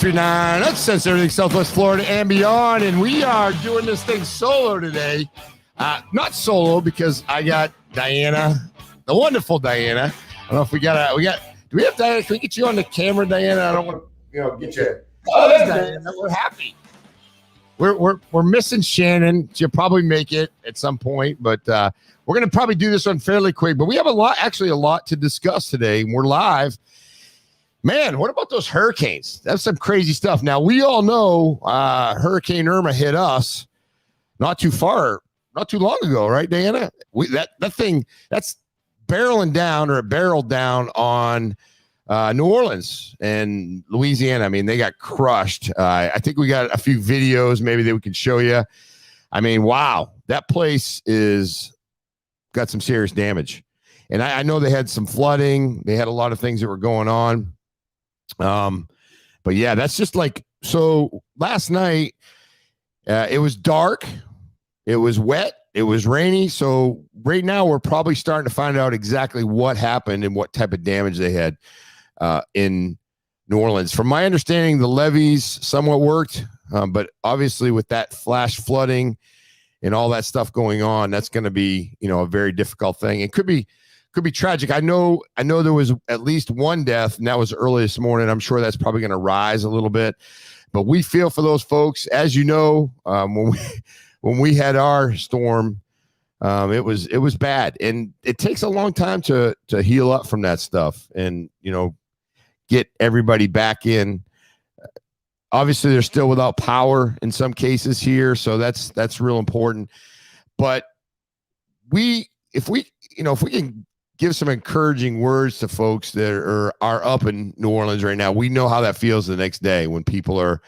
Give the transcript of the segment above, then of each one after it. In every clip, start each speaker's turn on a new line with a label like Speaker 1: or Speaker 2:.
Speaker 1: 93.9. That sense everything Southwest Florida and beyond. And we are doing this thing solo today. Not solo because I got Diana, the wonderful Diana. I don't know if we got, do we have Diana? Can we get you on the camera, Diana? I don't want to, get you. Oh, there's Diana. We're happy. We're missing Shannon. She'll probably make it at some point, but we're going to probably do this one fairly quick. But we have a lot to discuss today. We're live. Man, what about those hurricanes? That's some crazy stuff. Now, we all know Hurricane Irma hit us not too long ago, right, Diana? That thing, that's barreled down on New Orleans and Louisiana. I mean, they got crushed. I think we got a few videos maybe that we can show you. I mean, wow, that place got some serious damage. And I know they had some flooding. They had a lot of things that were going on. But yeah, that's just like, so last night, it was dark, it was wet, it was rainy. So right now we're probably starting to find out exactly what happened and what type of damage they had, in New Orleans. From my understanding, the levees somewhat worked, but obviously with that flash flooding and all that stuff going on, that's going to be, a very difficult thing. It could be tragic. I know there was at least one death, and that was early this morning. I'm sure that's probably going to rise a little bit, but we feel for those folks. As you know, when we had our storm, it was bad, and it takes a long time to heal up from that stuff and get everybody back in. Obviously, they're still without power in some cases here, so that's real important. But if we can give some encouraging words to folks that are up in New Orleans right now. We know how that feels the next day when people are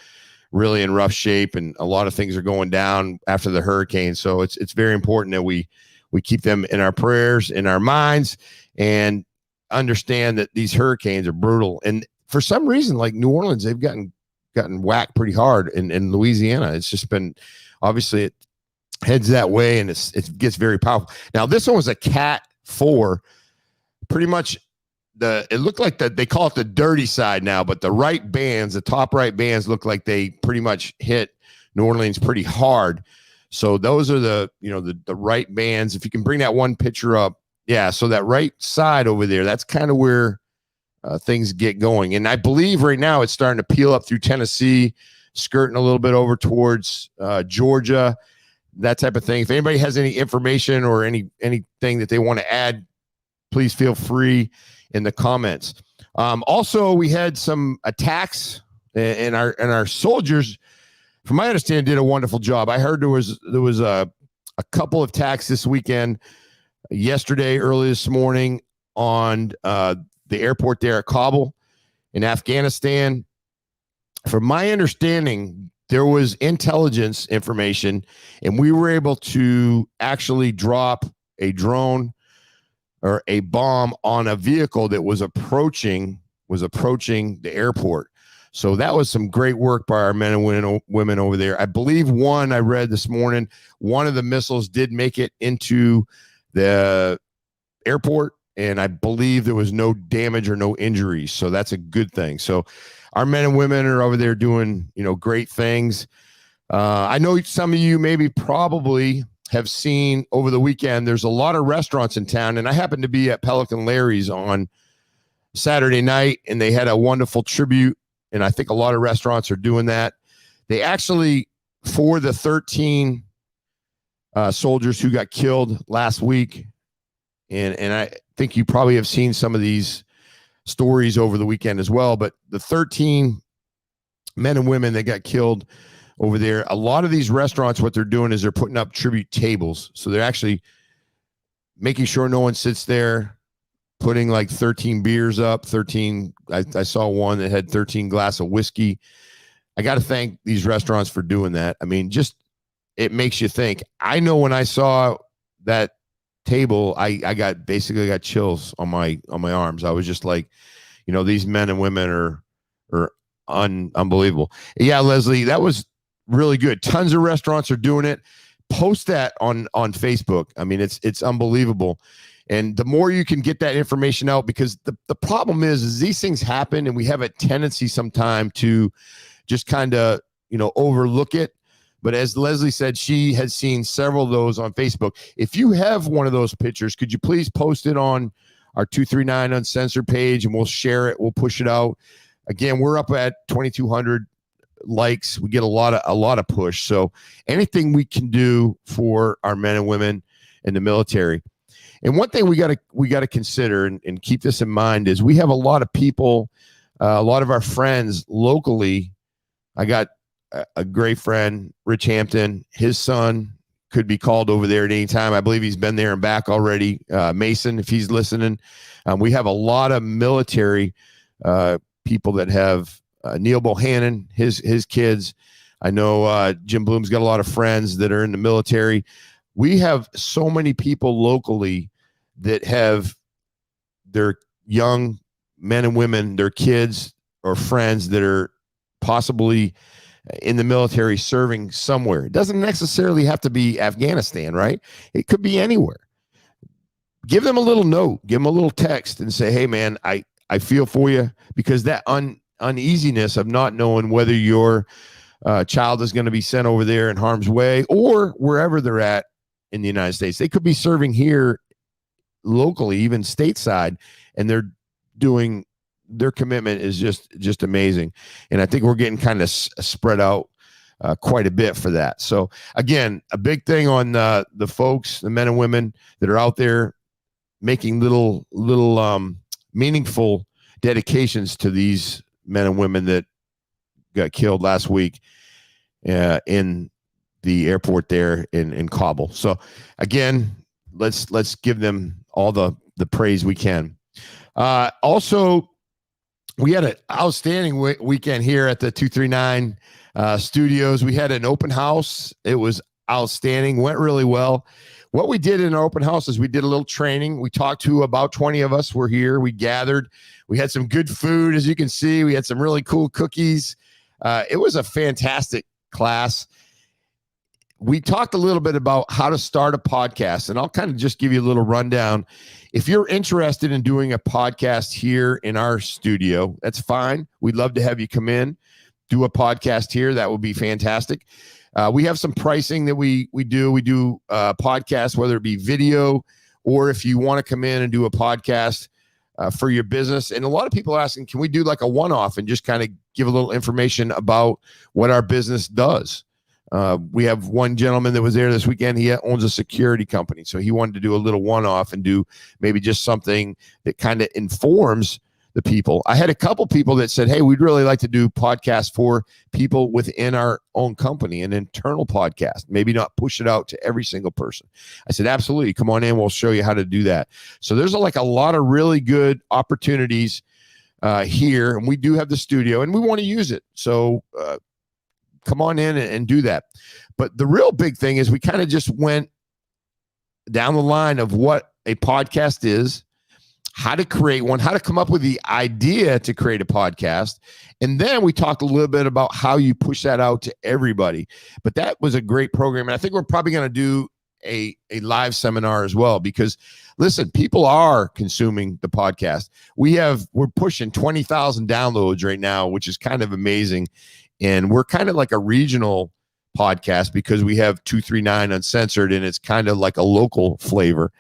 Speaker 1: really in rough shape and a lot of things are going down after the hurricane. So it's very important that we keep them in our prayers, in our minds, and understand that these hurricanes are brutal. And for some reason, like New Orleans, they've gotten whacked pretty hard in Louisiana. It's just been, obviously it heads that way and it gets very powerful. Now this one was a Cat 4. Pretty much it looked like they call it the dirty side now, but the top right bands look like they pretty much hit New Orleans pretty hard. So those are the right bands. If you can bring that one picture up. Yeah. So that right side over there, that's kind of where things get going. And I believe right now it's starting to peel up through Tennessee, skirting a little bit over towards Georgia, that type of thing. If anybody has any information or anything that they want to add, please feel free in the comments. Also, we had some attacks, and our soldiers, from my understanding, did a wonderful job. I heard there was a couple of attacks this weekend, yesterday, early this morning, on the airport there at Kabul in Afghanistan. From my understanding, there was intelligence information, and we were able to actually drop a drone or a bomb on a vehicle that was approaching the airport. So that was some great work by our men and women over there. I believe I read this morning, one of the missiles did make it into the airport, and I believe there was no damage or no injuries. So that's a good thing. So our men and women are over there doing, great things. I know some of you probably have seen over the weekend, there's a lot of restaurants in town, and I happened to be at Pelican Larry's on Saturday night, and they had a wonderful tribute, and I think a lot of restaurants are doing that. They actually, for the 13 soldiers who got killed last week, and I think you probably have seen some of these stories over the weekend as well, but the 13 men and women that got killed over there, a lot of these restaurants, what they're doing is they're putting up tribute tables. So they're actually making sure no one sits there, putting like 13 beers up, 13. I saw one that had 13 glass of whiskey. I got to thank these restaurants for doing that. I mean, it makes you think. I know when I saw that table, I got chills on my arms. I was just like, these men and women are unbelievable. Yeah, Leslie, that was really good. Tons of restaurants are doing it. Post that on Facebook. I mean, it's unbelievable. And the more you can get that information out, because the problem is these things happen and we have a tendency sometime to just kind of, overlook it. But as Leslie said, she has seen several of those on Facebook. If you have one of those pictures, could you please post it on our 239 Uncensored page, and we'll share it. We'll push it out. Again, we're up at 2,200 likes. We get a lot of push. So anything we can do for our men and women in the military. And one thing we got to consider and keep this in mind is we have a lot of people, a lot of our friends locally. I got a great friend, Rich Hampton. His son could be called over there at any time. I believe he's been there and back already. Mason, if he's listening. We have a lot of military people that have Neil Bohannon, his kids. I know Jim Bloom's got a lot of friends that are in the military. We have so many people locally that have their young men and women, their kids or friends that are possibly in the military serving somewhere. It doesn't necessarily have to be Afghanistan, right? It could be anywhere. Give them a little note, give them a little text and say, hey man, I feel for you, because that uneasiness of not knowing whether your child is going to be sent over there in harm's way or wherever they're at in the United States. They could be serving here locally, even stateside, and they're doing their commitment is just amazing. And I think we're getting kind of spread out quite a bit for that. So again, a big thing on the folks, the men and women that are out there making little meaningful dedications to these men and women that got killed last week in the airport there in Kabul. So again, let's give them all the praise we can. Also, we had an outstanding weekend here at the 239 studios. We had an open house. It was outstanding, went really well. What we did in our open house is we did a little training. We talked to about 20 of us were here. We gathered. We had some good food, as you can see. We had some really cool cookies. It was a fantastic class. We talked a little bit about how to start a podcast, and I'll kind of just give you a little rundown. If you're interested in doing a podcast here in our studio, that's fine. We'd love to have you come in, do a podcast here. That would be fantastic. We have some pricing that we do. We do podcasts, whether it be video or if you want to come in and do a podcast for your business. And a lot of people are asking, can we do like a one-off and just kind of give a little information about what our business does? We have one gentleman that was there this weekend. He owns a security company. So he wanted to do a little one-off and do maybe just something that kind of informs the people. I had a couple people that said, hey, we'd really like to do podcasts for people within our own company, an internal podcast, maybe not push it out to every single person. I said, absolutely. Come on in. We'll show you how to do that. So there's like a lot of really good opportunities here. And we do have the studio and we want to use it. So, come on in and do that. But the real big thing is we kind of just went down the line of what a podcast is, how to create one, how to come up with the idea to create a podcast. And then we talked a little bit about how you push that out to everybody. But that was a great program. And I think we're probably going to do a live seminar as well, because listen, people are consuming the podcast. We're pushing 20,000 downloads right now, which is kind of amazing. And we're kind of like a regional podcast because we have 239 Uncensored, and it's kind of like a local flavor.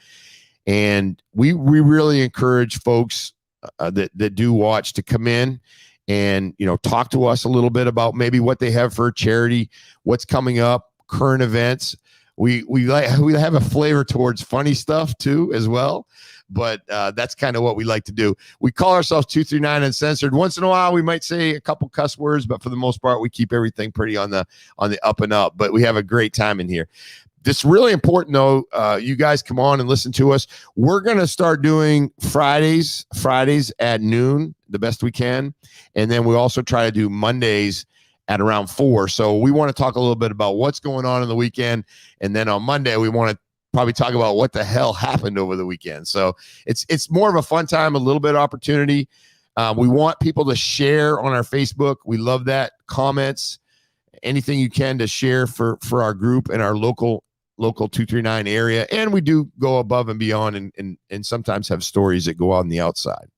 Speaker 1: And we really encourage folks that do watch to come in and, talk to us a little bit about maybe what they have for charity, what's coming up, current events. We have a flavor towards funny stuff too, as well. But that's kind of what we like to do. We call ourselves 239 Uncensored. Once in a while, we might say a couple cuss words, but for the most part, we keep everything pretty on the up and up. But we have a great time in here. This really important, though. You guys come on and listen to us. We're going to start doing Fridays at noon, the best we can. And then we also try to do Mondays at around 4. So we want to talk a little bit about what's going on in the weekend. And then on Monday, we want to probably talk about what the hell happened over the weekend. So it's more of a fun time, a little bit of opportunity. We want people to share on our Facebook. We love that. Comments, anything you can to share for our group and our local local 239 area. And we do go above and beyond and sometimes have stories that go on the outside.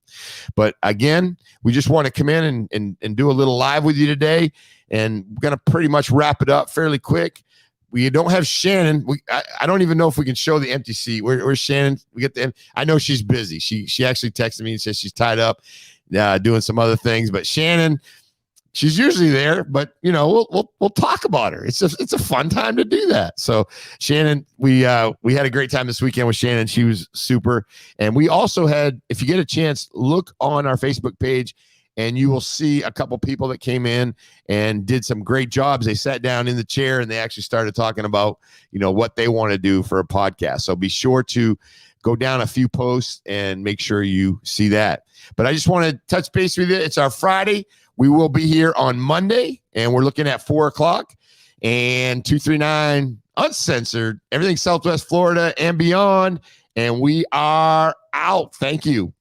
Speaker 1: But again, we just want to come in and do a little live with you today. And we're going to pretty much wrap it up fairly quick. We don't have Shannon. I don't even know if we can show the empty seat. Where's Shannon? We get the. I know she's busy. She actually texted me and said she's tied up doing some other things. But Shannon, she's usually there. But we'll talk about her. It's a fun time to do that. So Shannon, we had a great time this weekend with Shannon. She was super. And we also had, if you get a chance, look on our Facebook page. And you will see a couple people that came in and did some great jobs. They sat down in the chair and they actually started talking about, what they want to do for a podcast. So be sure to go down a few posts and make sure you see that. But I just want to touch base with you. It's our Friday. We will be here on Monday, and we're looking at 4:00 and 239 uncensored, everything Southwest Florida and beyond. And we are out. Thank you.